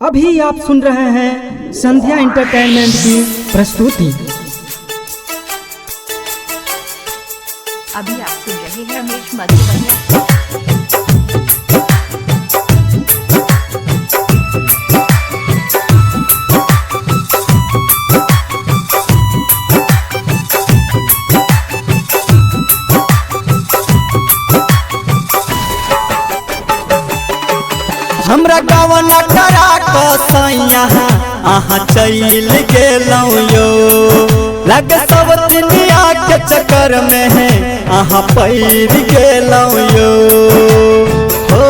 अभी आप सुन रहे हैं संध्या एंटरटेनमेंट की प्रस्तुति। अभी आप सुन रहे हैं रमेश मधुबनिया। हमरा गवना करा कसैया आहा चल गेलौ यो लग सब दुनिया के चक्कर में है आहा पैर गेलौ यो हो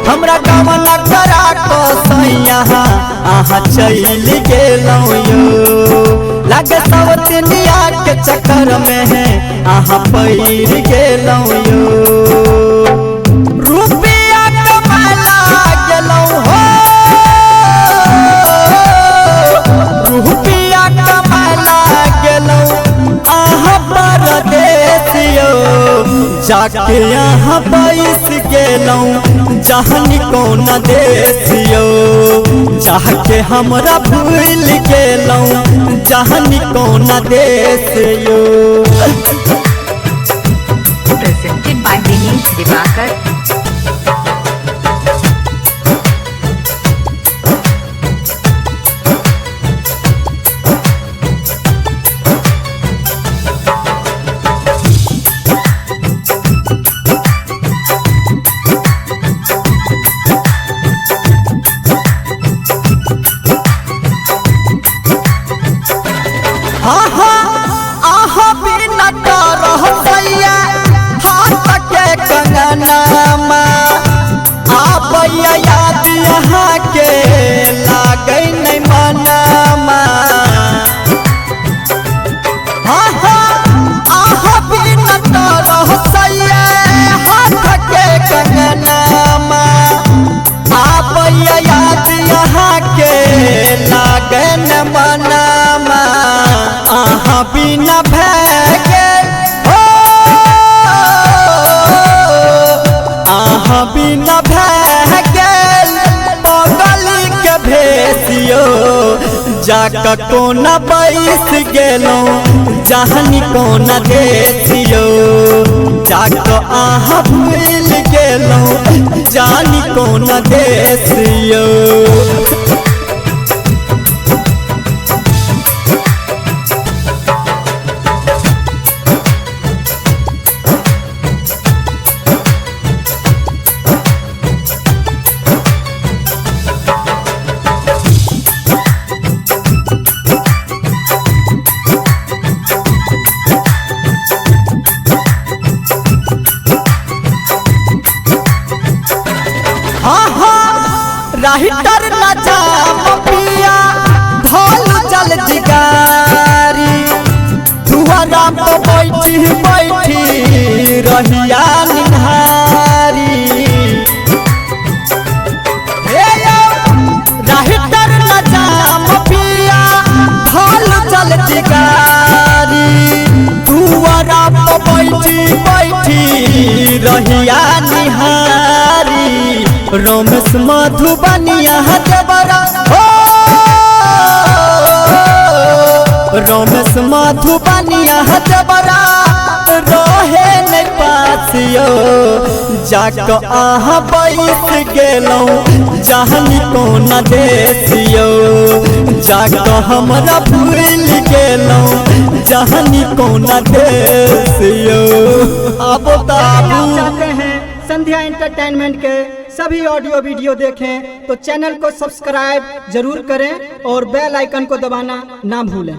हमरा गवना करा कसैया आहा चल गेलौ यो लग सब दुनिया के चक्कर में है आहा पैर गेलौ यो रुपया कमाला गेलौ हो रुपया कमाला गेलौ आहा परदेस यो जाके यहाँ बैस गेलौ जहनी कौन देश यो जाके हमरा भूल गेलौ जहनी कौन देश यो। Presented by Dinesh Divakar. आहा आहा बिना करह सैया हाथ के कंगनमा आबैया याद यहाँ के लागै नहीं मनमा आहा आहा बिना करह सैया हाथ के कंगनमा आबैया याद यहाँ के लागै न मनमा आहा बिना भैगे हो आहा बिना भैगे बगली के भेसियो जाक कोन बैस गेलौ जहनी कोन देसियो जाक आहा भूल गेलौ जानी कोन देसियो। राहिटर न जाम पिया ढोल चल जिगारी दुआरा पे बैठी बैठी रहिया निहारी हे राहिटर न जाम पिया ढोल चल जिगारी दुआरा पे बैठी बैठी रहिया निहारी रमेश मधुबनिया देवरा हो रमेश मधुबनिया देवरा रहे नहीं पासियो जाक आहा बैस गेलौ जहनी कौन देसियो जाक हमरा भूल गेलौ जहनी कौन देसियो। अब आप चाहते हैं संध्या एंटरटेनमेंट के सभी ऑडियो वीडियो देखें तो चैनल को सब्सक्राइब जरूर करें और बेल आइकन को दबाना ना भूलें।